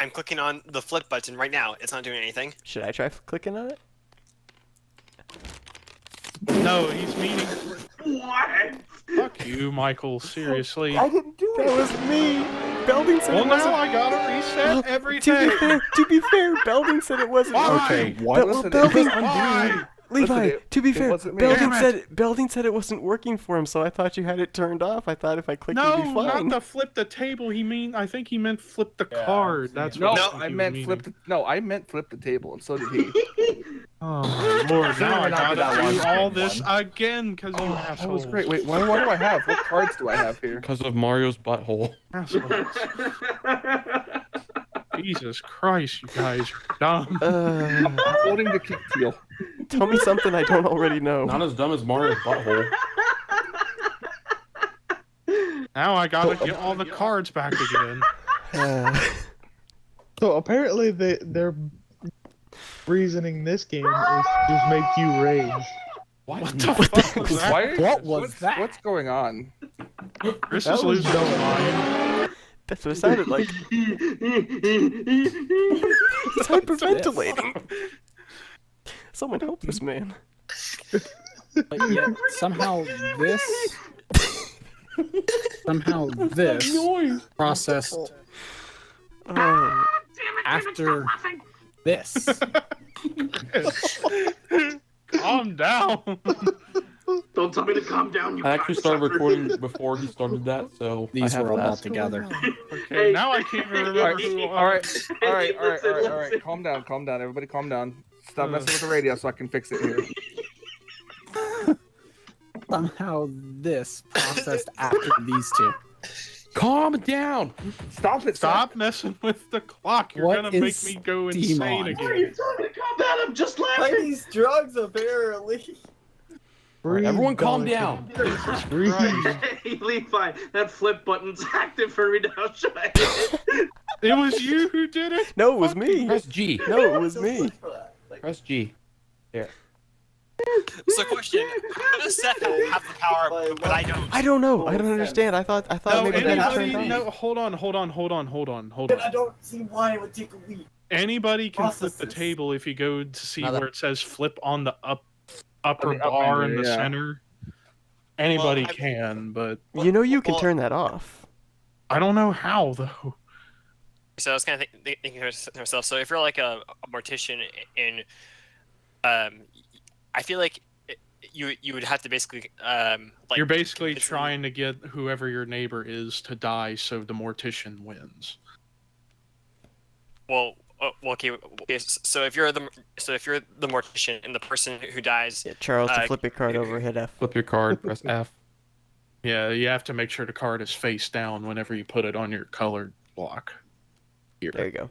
I'm clicking on the flip button right now. It's not doing anything. Should I try clicking on it? No, he's meaning. What? Fuck you, Michael. Seriously. I didn't do it. That was me. Belding said Well, it wasn't. now I gotta reset everything. To be fair, Belding said it wasn't. Why? Okay, what? Well, Belding, Why? Levi, to be fair, wasn't me. Belding said it wasn't working for him, so I thought you had it turned off. I thought if I clicked No, it'd be fine. not the flip the table. I think he meant flip the card. That's No, what I he meant was flip. I meant flip the table, and so did he. Oh my lord! Now I Not gotta that do one. all this again because you That assholes. was great. Wait, what do I have? What cards do I have here? Because of Mario's butthole. Assholes. Jesus Christ, you guys are dumb. I'm holding the kick teal. Tell me something I don't already know. Not as dumb as Mario's butthole. Now I gotta get all the cards back again. So apparently their reasoning this game is to just make you rage. What the fuck was that? Why? What was that? What's going on? Chris That is was losing his mind. That's what it sounded like. He's hyperventilating. Someone help this man. But yet somehow this processed after this. Calm down. Don't tell me to calm down, you I actually started cocksucker. recording before he started that, so These I have were all that. together. Okay, now I can't even remember who. All right, Listen. Calm down. Everybody, calm down. Stop messing with the radio so I can fix it here. Somehow this processed after these two. Calm down! Stop it! Stop messing with the clock. You're What gonna make is me go Steam insane on? again. Why are you telling me to calm down? I'm just Like laughing. these drugs, apparently. Alright, everyone calm down! Breathe. Hey, Levi, that flip button's active for me now. Should I hit it? It was you who did it? No, it was me. Press G. No, it was me. Press G. So, question: how does Seth have the power, but I don't? I don't know. I don't understand. I thought No, maybe that anybody. turned No, off. hold on. Then I don't see why it would take a week. Anybody can flip the Processes. table if you go to see Now that- where it says flip on the upper On the up bar menu, in the yeah. center. Anybody Well, can, but You know you can Well- turn that off. I don't know how though. So I was kind of thinking to myself. So if you're like a mortician in, I feel like you would have to basically like You're basically convince them- trying to get whoever your neighbor is to die, so the mortician wins. Well, okay. So if you're the mortician and the person who dies, Yeah, Charles, to Uh, flip your card over, hit F. Flip your card, press F. Yeah, you have to make sure the card is face down whenever you put it on your colored block. Here. There you go.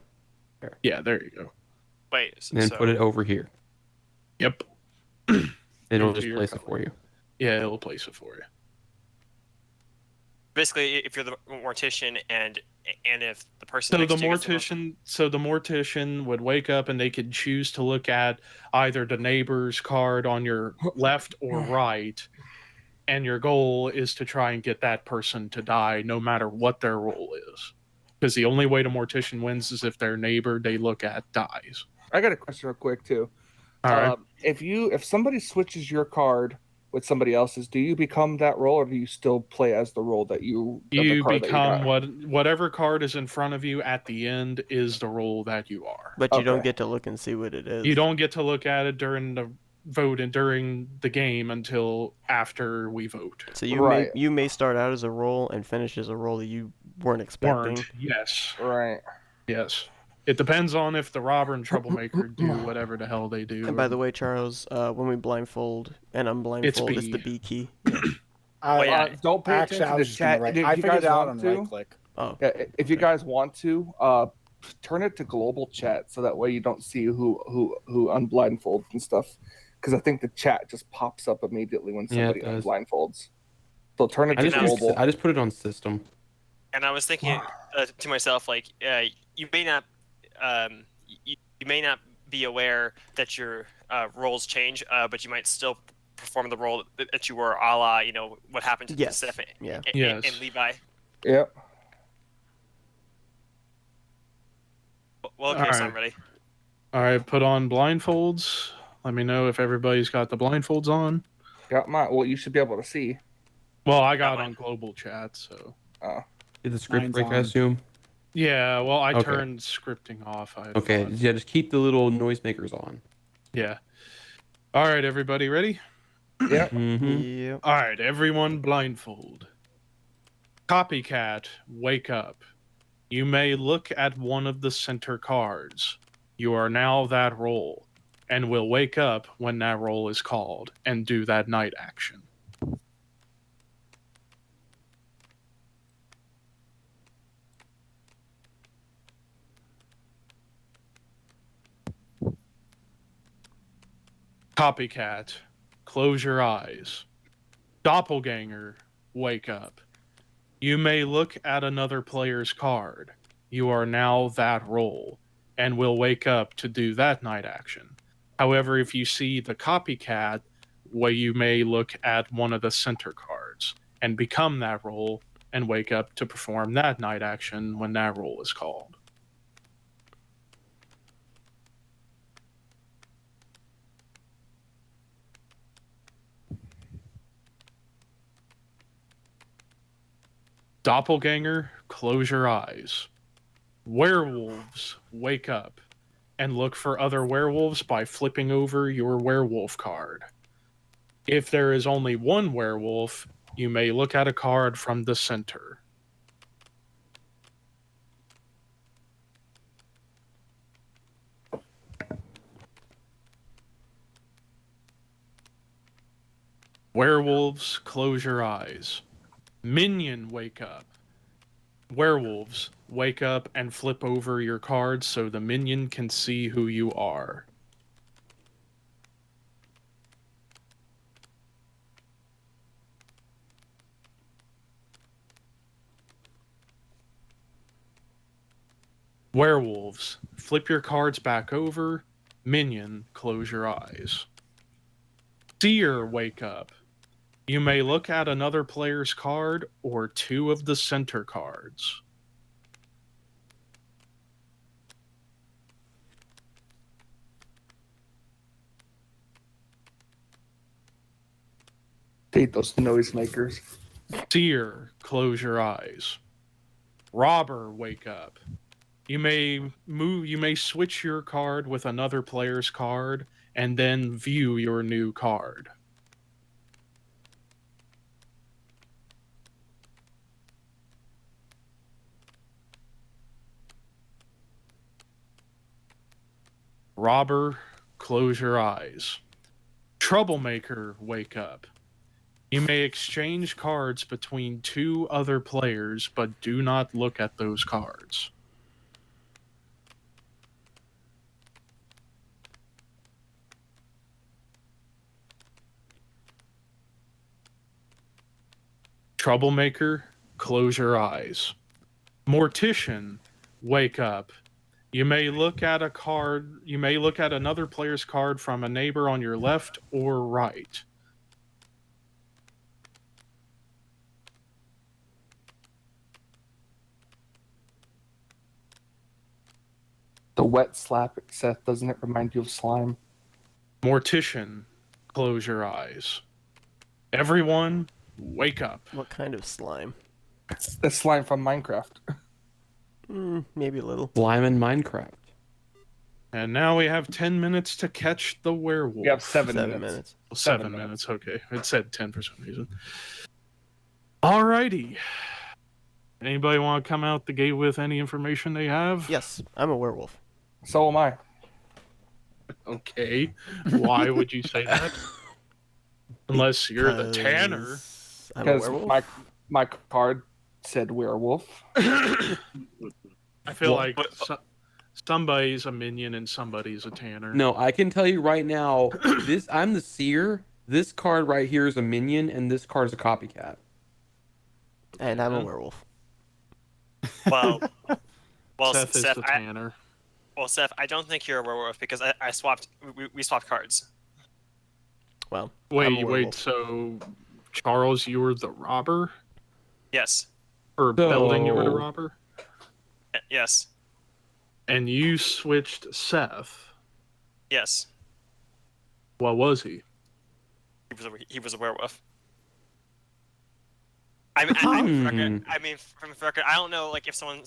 Yeah, there you go. wait. And then So, put it over here. Yep. And it'll Into just your place it color. for you. Yeah, it'll place it for you. basically, if you're the mortician and if the person So next the to you gets mortician would wake up and they could choose to look at either the neighbor's card on your left or right, and your goal is to try and get that person to die no matter what their role is. Because the only way the mortician wins is if their neighbor they look at dies. I got a question real quick too. All right. If somebody switches your card with somebody else's, do you become that role, or do you still play as the role that you? of the You card that become got? whatever card is in front of you at the end is the role that you are. But you don't Okay. get to look and see what it is. You don't get to look at it during the vote and during the game until after we vote. So you Right. may start out as a role and finish as a role that you weren't expecting. Weren't. Yes. Right. Yes. It depends on if the robber and troublemaker do whatever the hell they do. And by the way, Charles, when we blindfold and unblindfold, it's B. the B key. yeah. Don't pay Actually, I attention was to just gonna chat. right. If I you figured guys it out want on to, right click. Oh, yeah, if you guys want to, turn it to global chat so that way you don't see who unblindfolds and stuff. Because I think the chat just pops up immediately when Yeah, it somebody does. unblindfolds. So turn it I to just, global. I just put it on system. And I was thinking to myself, like, you may not, you may not be aware that your roles change, but you might still perform the role that you were, a la, what happened to Yes. Steph Yeah. and Yes. Levi. Yep. Well, okay, All so I'm right. ready. All right, put on blindfolds. Let me know if everybody's got the blindfolds on. Got my. Well, you should be able to see. Well, I got mine. on global chat, so. Did the script Mine's break, I on. assume? Yeah, well, I Okay. turned scripting off. I Okay, thought. yeah, just keep the little noisemakers on. Yeah. All right, everybody ready? Yep. Mm-hmm. Yep. All right, everyone blindfold. Copycat, wake up. You may look at one of the center cards. You are now that role, and will wake up when that role is called and do that night action. Copycat, close your eyes. Doppelganger, wake up. You may look at another player's card. You are now that role, and will wake up to do that night action. However, if you see the copycat, well, you may look at one of the center cards and become that role and wake up to perform that night action when that role is called. Doppelganger, close your eyes. Werewolves, wake up and look for other werewolves by flipping over your werewolf card. If there is only one werewolf, you may look at a card from the center. Werewolves, close your eyes. Minion, wake up. Werewolves, wake up and flip over your cards so the minion can see who you are. Werewolves, flip your cards back over. Minion, close your eyes. Seer, wake up. You may look at another player's card or two of the center cards. Hate those noisemakers. Seer, close your eyes. Robber, wake up. You may switch your card with another player's card and then view your new card. Robber, close your eyes. Troublemaker, wake up. You may exchange cards between two other players, but do not look at those cards. Troublemaker, close your eyes. Mortician, wake up. You may look at another player's card from a neighbor on your left or right. The wet slap, Seth, doesn't it remind you of slime? Mortician, close your eyes. Everyone, wake up. What kind of slime? That's slime from Minecraft. Maybe a little. Slime in Minecraft. And now we have 10 minutes to catch the werewolf. We have 7 7 minutes. minutes. Well, 7 minutes, okay. It said 10 for some reason. Alrighty. Anybody want to come out the gate with any information they have? Yes, I'm a werewolf. So am I. Okay. Why would you say that? Unless you're the tanner. 'Cause I'm a Because werewolf. my card said werewolf. I feel Well, like somebody's a minion and somebody's a tanner. No, I can tell you right now, I'm the seer. This card right here is a minion, and this card is a copycat. And I'm a werewolf. Well, Seth is the tanner. Seth, I don't think you're a werewolf because I swapped. We swapped cards. Well, I'm a Wait, werewolf. so Charles, you were the robber? Yes. Or Belding, you were the robber? Yes. And you switched Seth. Yes, What was he? he was a werewolf. From the record, I don't know like if someone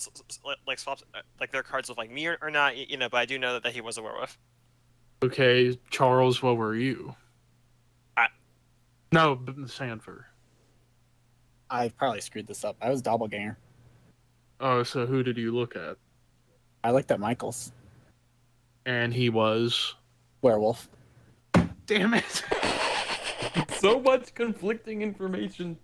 like swaps like their cards with like me or not, but I do know that he was a werewolf. Okay, Charles, what were you? I- No, Sanford. I probably screwed this up. I was doppelganger. Oh, so who did you look at? I looked at Michael's And he was... werewolf. Damn it! So much conflicting information.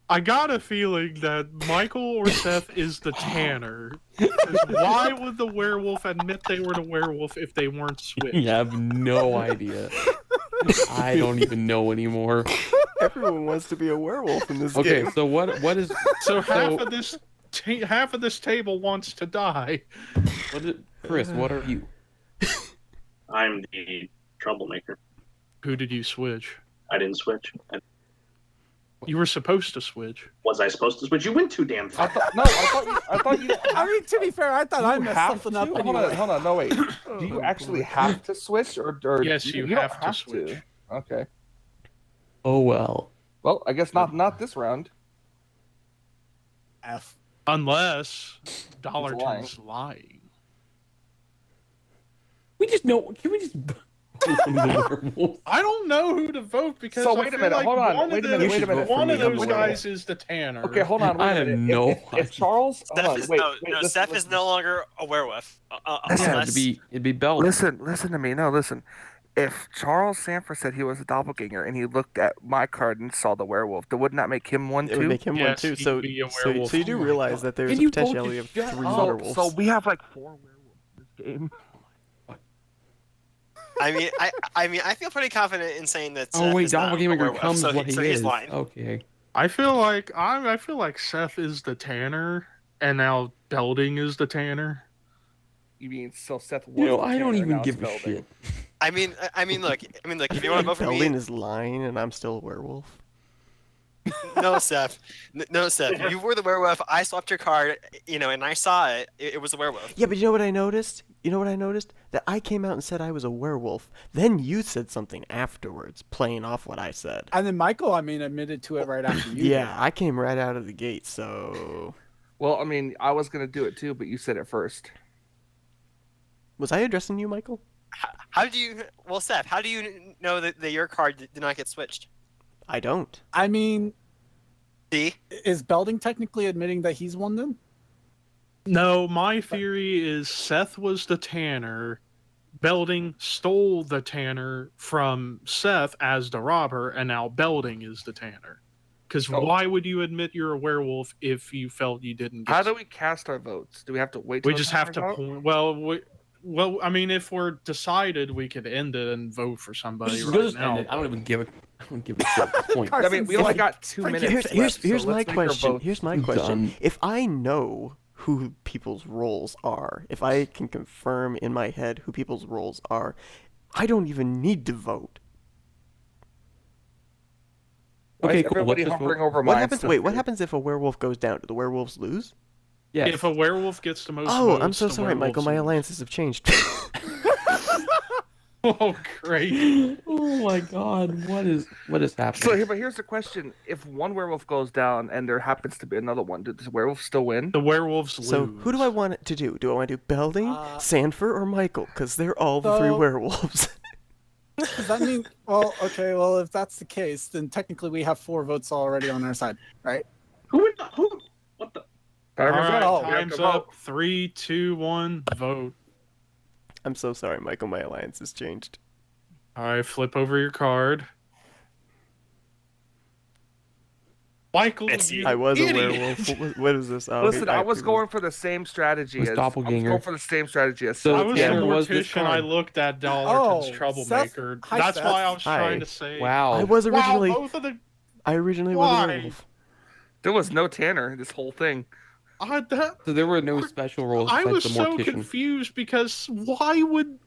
I got a feeling that Michael or Seth is the tanner. 'Cause why would the werewolf admit they were the werewolf if they weren't switched? You have no idea. I don't even know anymore. Everyone wants to be a werewolf in this Okay, game. so what is So half of this table wants to die. Chris, what are you? I'm the troublemaker. Who did you switch? I didn't switch. You were supposed to switch. Was I supposed to switch? You went too damn far. I thought you. I mean, to be fair, I thought I messed something up anyway. Hold on, no wait. Do you actually have to switch, or Yes, you have don't to switch. Okay. Oh well. Well, I guess not this round. F. Unless Dollerton's lying. We just know. Can we just vote from the werewolf? I don't know who to vote because So I wait a feel minute, like hold on, one wait a of minute, those- wait a minute. One of For me, those I'm guys is the tanner. Okay, hold on. Wait I a have minute. no If Charles, hold on, wait, Seth is no longer a werewolf. Yeah, it'd be Bell. Listen to me. No, listen. If Charles Sanford said he was a doppelganger and he looked at my card and saw the werewolf, then wouldn't that make him one It would too? make him one Yes, too. he'd So, be a so, werewolf. so you do Oh my realize God. that there's Can a you both potentiality of just shut 3 up? werewolves. So we have like 4 werewolves in this game. I feel pretty confident in saying that. Oh Seth wait, is not a doppelganger werewolf, becomes so what he he's is. lying. Okay. I feel like Seth is the tanner, and now Belding is the tanner. You mean so Seth was You know, the I don't tanner, even now give a it's shit. Look, if you want to vote for me, Belding is lying, and I'm still a werewolf. no, Seth, no, Seth, you were the werewolf. I swapped your card, and I saw it. It was a werewolf. Yeah, but you know what I noticed? That I came out and said I was a werewolf. Then you said something afterwards, playing off what I said. And then Michael, admitted to it right after you. Yeah, I came right out of the gate, so... Well, I mean, I was gonna do it too, but you said it first. Was I addressing you, Michael? How do you? Well, Seth, how do you know that your card did not get switched? I don't. I mean, See? is Belding technically admitting that he's one then? No, my theory is Seth was the tanner. Belding stole the tanner from Seth as the robber, and now Belding is the tanner. Because why would you admit you're a werewolf if you felt you didn't get How do we cast our votes? Do we have to wait? We till just the have timer's to out? point. Well, I mean, if we're decided, we could end it and vote for somebody Just right just now. end it. I don't even give a shit at this point. I mean, we only got 2 minutes. Here's left, so my let's make our question. votes. Here's my question. Done. If I know who people's roles are, if I can confirm in my head who people's roles are, I don't even need to vote. Why Okay, is cool. Everybody Let's just hovering vote. over What my happens? stuff Wait, what here. happens if a werewolf goes down? Do the werewolves lose? Yes. If a werewolf gets the most Oh, votes, I'm so the sorry, Michael. werewolves My lose. alliances have changed. Oh, great. Oh my god, what is happening? So but here's the question: if one werewolf goes down and there happens to be another one, does the werewolf still win? The werewolves lose. So who do I want it to do? Do I want to do Belding, Sanford, or Michael? Because they're all the 3 So- werewolves. Does that mean? Well, okay. Well, if that's the case, then technically we have 4 votes already on our side, right? Who? What the? All Timer's right, up. We have time's to up. vote. 3, 2, 1, vote. I'm so sorry, Michael. My alliance has changed. All right, flip over your card. Michael, It's you I was a idiot. werewolf. What is this? Oh, Listen, I was active. going for the same strategy Was as doppelganger. going for the same strategy as So- I Seth. was Yeah, the there was this mortician. I card. looked at Dollerton's Oh, troublemaker. Seth. Hi, That's Seth. why I was Hi. trying to say. Wow. I was originally. Wow, both of the. I originally was a Why? werewolf. There was no Tanner this whole thing. So there were no special roles I besides was the so mortician. confused because why would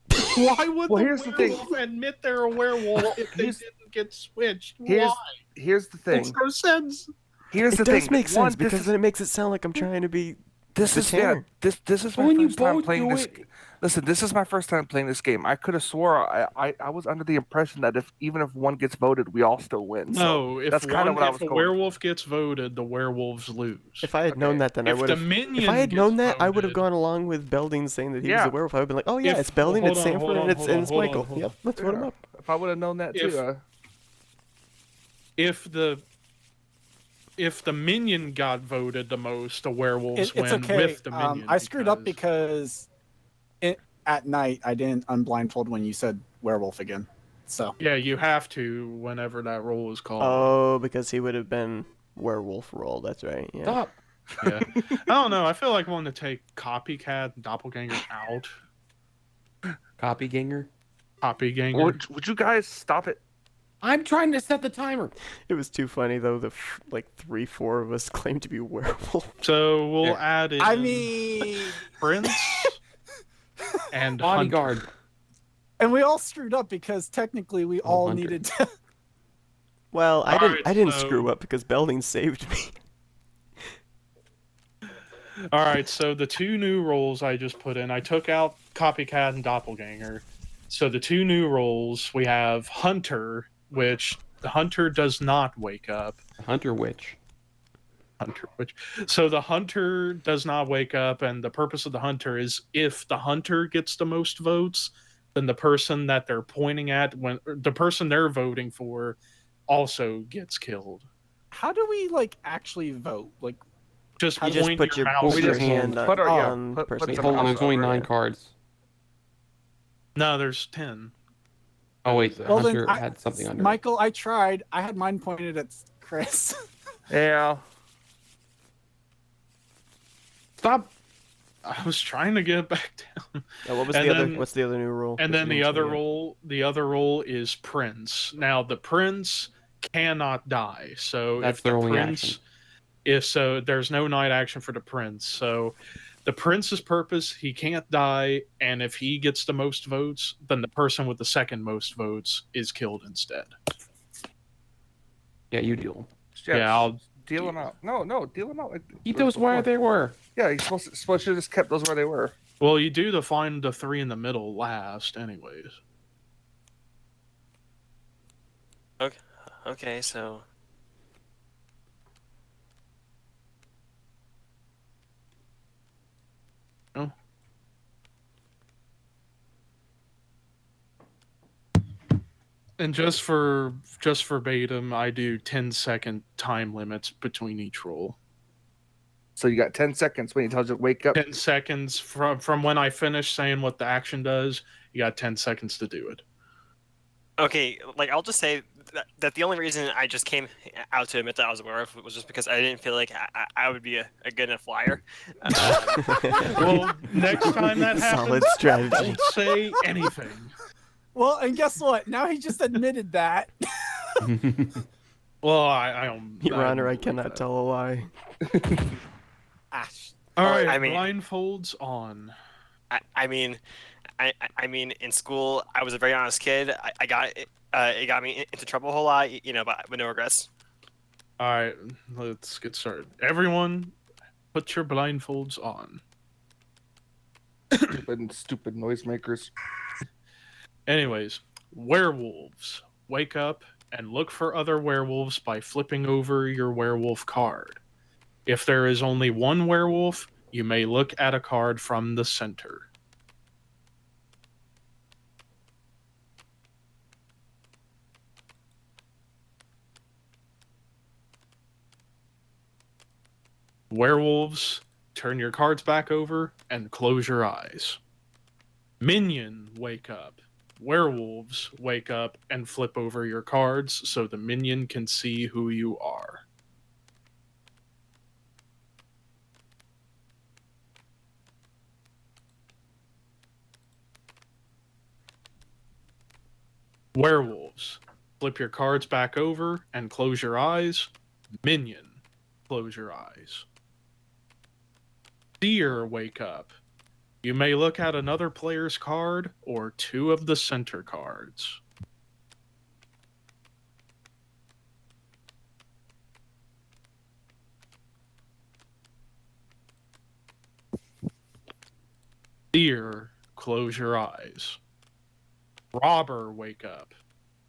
the here's the thing. werewolf admit they're a werewolf if they Here's- didn't get switched? Here's Why? Here's the thing. Makes no sense. Here's It the does thing. make One, sense because then it makes it sound like I'm trying to be This The is Tanner. this is my When you first time both playing do this. it, Listen, this is my first time playing this game. I could have swore I was under the impression that even if one gets voted, we all still win. So No, if that's kind of what I was a going. werewolf gets voted, the werewolves lose. If I had known Okay. that, then I If would the have. minion If I had gets known that, I would have voted- gone along with Belding saying that he was Yeah. a werewolf. I would have been like, oh yeah, If- it's Belding, hold it's on, Sanford, hold on, and it's, hold and on, it's hold on, Michael. hold Yep, on. let's vote him Yeah. up. If I would have known that If- too. If the minion got voted the most, the werewolves It's win okay. with the minion. I screwed up because at night I didn't unblindfold when you said werewolf again. So Yeah, you have to whenever that roll is called. Oh, because he would have been werewolf roll. That's right. Yeah. stop. Yeah. I don't know. I feel like I want to take copycat and doppelganger out. Copyganger. Copyganger. Would you guys stop it? I'm trying to set the timer. It was too funny though. Like 3-4 of us claimed to be werewolf. So we'll add in I mean, Prince and Bodyguard. Hunter. and we all screwed up because technically we all Hunter. needed to. Well, I Alright, didn't so- screw up because Belding saved me. All right, so the two new roles I just put in, I took out copycat and doppelganger. So the two new roles, we have Hunter, which the Hunter does not wake up. Hunter Witch. So the Hunter does not wake up, and the purpose of the Hunter is if the Hunter gets the most votes, then the person that they're pointing at, when the person they're voting for, also gets killed. How do we like actually vote? Like, Just You just point put your mouse. Put your hand hand. on, Put our- yeah, on put person. Wait, some hold on. mouse There's only over 9 it. cards. No, there's 10. Oh wait, the well Hunter then, had something under. it. Michael, I tried. I had mine pointed at Chris. Yeah. Stop! I was trying to get it back down. Yeah, what was And the other? then- What's the other new rule? And that then you the other mentioned again? role is Prince. Now the Prince cannot die. So That's if the their only Prince, action. if so, there's no night action for the Prince. So the Prince's purpose, he can't die, and if he gets the most votes, then the person with the second most votes is killed instead. Yeah, you deal. Yeah, I'll deal them out. No, deal them out. Keep those where they were. Yeah, you're supposed to just kept those where they were. Well, you do to find the 3 in the middle last, anyways. Okay, so And just for verbatim, I do 10-second time limits between each roll. So you got 10 seconds when he tells you to wake up. 10 seconds from when I finish saying what the action does. You got 10 seconds to do it. okay, like I'll just say that the only reason I just came out to admit that I was aware of it was just because I didn't feel like I would be a good enough liar. Well, next time that happens, Solid strategy. don't say anything. Well, and guess what? Now he just admitted that. Well, I don't. Your Honor, I don't believe cannot that. tell a lie. Ash. All right, I mean- blindfolds on. I mean, in school, I was a very honest kid. I got it got me into trouble a whole lot, you know, but with no regrets. All right, let's get started. Everyone, put your blindfolds on. Stupid noisemakers. Anyways, werewolves. Wake up and look for other werewolves by flipping over your werewolf card. If there is only one werewolf, you may look at a card from the center. Werewolves, turn your cards back over and close your eyes. Minion, wake up. Werewolves, wake up and flip over your cards so the minion can see who you are. Werewolves, flip your cards back over and close your eyes. Minion, close your eyes. Seer, wake up. You may look at another player's card or two of the center cards. Seer, close your eyes. Robber, wake up.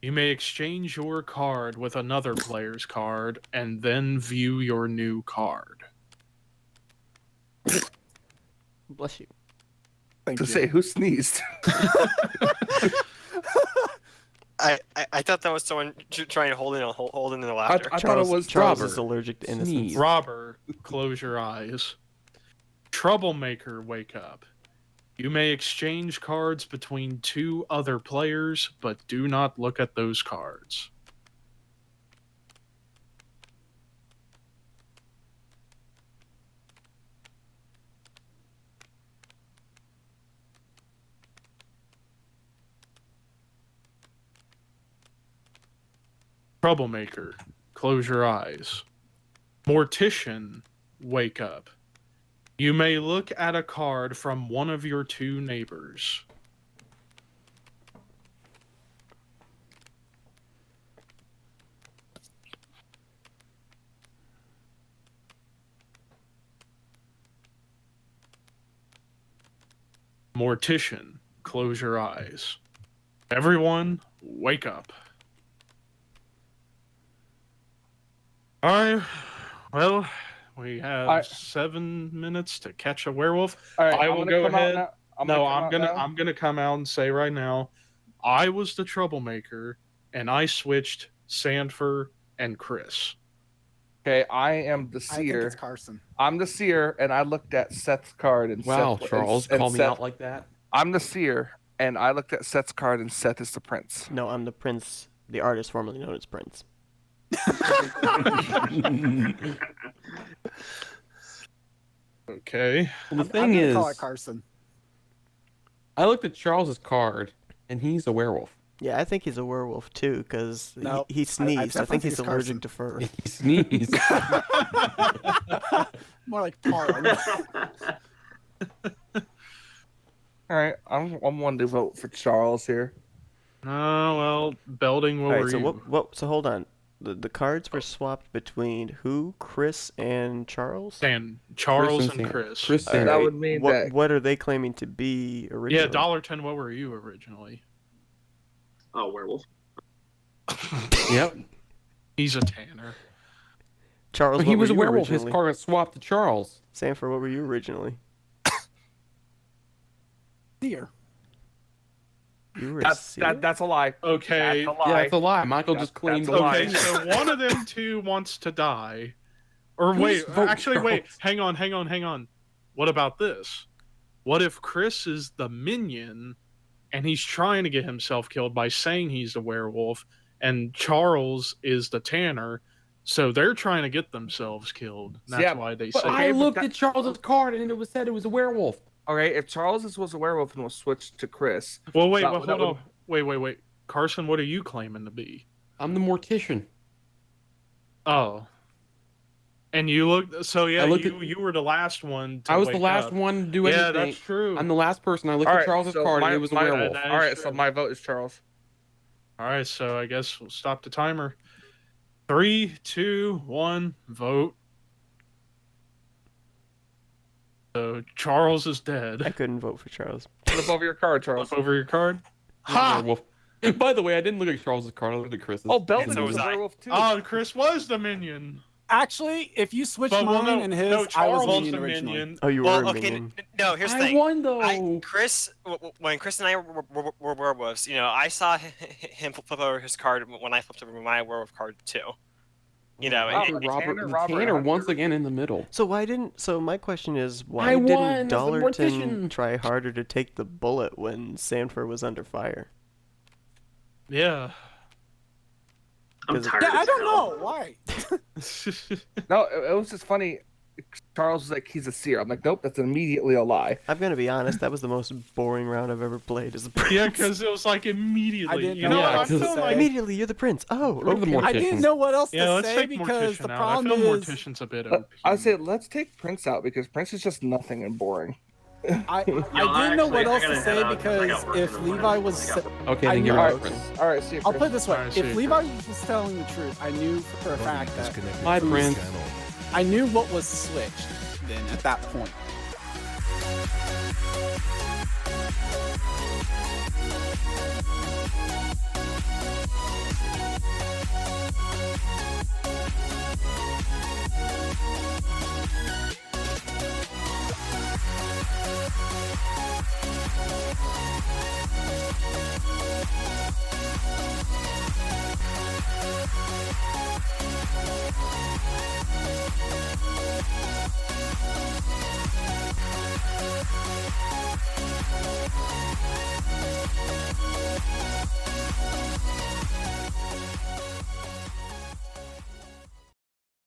You may exchange your card with another player's card and then view your new card. Bless you. Thank To you. say who sneezed. I thought that was someone trying to hold in the laughter. I thought it was Charles Robert. is allergic to innocence. Sneeze. Robber, close your eyes. Troublemaker, wake up. You may exchange cards between 2 other players, but do not look at those cards. Troublemaker, close your eyes. Mortician, wake up. You may look at a card from one of your 2 neighbors. Mortician, close your eyes. Everyone, wake up. Alright, well, we have 7 minutes to catch a werewolf. All right, I I'm will gonna go come out ahead. now. I'm gonna come out and say right now, I was the troublemaker, and I switched Sanford and Chris. Okay, I am the I think seer. it's Carson. I'm the seer, and I looked at Seth's card and Wow, Seth, Charles, and call me Seth, out like that. I'm the seer, and I looked at Seth's card and Seth is the prince. No, I'm the prince, the artist formerly known as Prince. Okay. Well, the I'm thing gonna is, call it Carson. I looked at Charles's card, and he's a werewolf. Yeah, I think he's a werewolf too, because No, he sneezed. I, definitely think he's it's allergic Carson. to fur. He sneezed. More like pollen. All right, I'm one to vote for Charles here. Oh, well, Belding, what All were right, so you? so hold on. The cards were swapped between who? Chris and Charles? And Charles Chris and Chris. Chris That and would mean What that what are they claiming to be originally? Yeah, $10, what were you originally? Oh, werewolf. Yep. He's a tanner. Charles, But what he were was a you werewolf. His originally? card got swapped to Charles. Sanford, what were you originally? Deer. You were a seer? that's a lie. Okay. That's a lie. Yeah, it's a lie. Michael just claimed that's a lie. Okay, so one of them 2 wants to die. Or Please wait, vote actually, wait. Charles. Hang on. What about this? What if Chris is the minion and he's trying to get himself killed by saying he's a werewolf, and Charles is the tanner, so they're trying to get themselves killed. That's Yeah, why they but say. okay, I but looked that- at Charles's card, and it was said it was a werewolf. Okay, if Charles was a werewolf and was switched to Chris, Well, wait, that- well, that hold on. Wait. Carson, what are you claiming to be? I'm the mortician. Oh. And you looked. So yeah, I looked you were the last one. To I was the wake last up. one to do Yeah, anything. that's true. I'm the last person. I looked All at right, Charles's so card, my- and it was a my- werewolf. that- all right, true. so my vote is Charles. All right, so I guess we'll stop the timer. 3, 2, 1, vote. So Charles is I dead. couldn't vote for Charles. Flip over your card, Charles. Flip over your card. I'm a Ha! werewolf. By the way, I didn't look at Charles's card. I looked at Chris's. Oh, Belden So was was a I. werewolf too. Oh, Chris was the minion. Actually, if you switch But well, mine no, and his, no, I Charles was was minion the originally. minion. Oh, you were Well, a okay, minion. no. Here's the I thing. won though. Chris, when Chris and I were werewolves, I saw him flip over his card when I flipped over my werewolf card too. Wow, it- Robert Tanner once again in the middle. So my question is, why I won didn't as the Dollerton mortician. try harder to take the bullet when Sanford was under fire? Yeah. I'm 'Cause- tired. Yeah, I as don't hell. know why. No, it was just funny. Charles was like, he's a seer. I'm like, nope, that's immediately a lie. I'm gonna be honest, that was the most boring round I've ever played as a prince. Yeah, because it was like immediately. I didn't you know know what what? I'm else to feeling say. like. Immediately, you're the prince. Oh, Go to the okay. mortician. I didn't know what else Yeah, to let's say take because the Mortician out. I problem feel is Mortician's a bit But OP. I say, let's take Prince out because Prince is just nothing and boring. I didn't know what actually- else I to gotta say head out 'cause I because got work if in the Levi morning. was, I got Okay, I then knew- you're All right, right, Prince. all right, see you, I'll Chris. put it this way: Alright, see if you, Levi was telling the truth, I knew for a fact that Bye, Prince. I knew what was switched. Then at that point.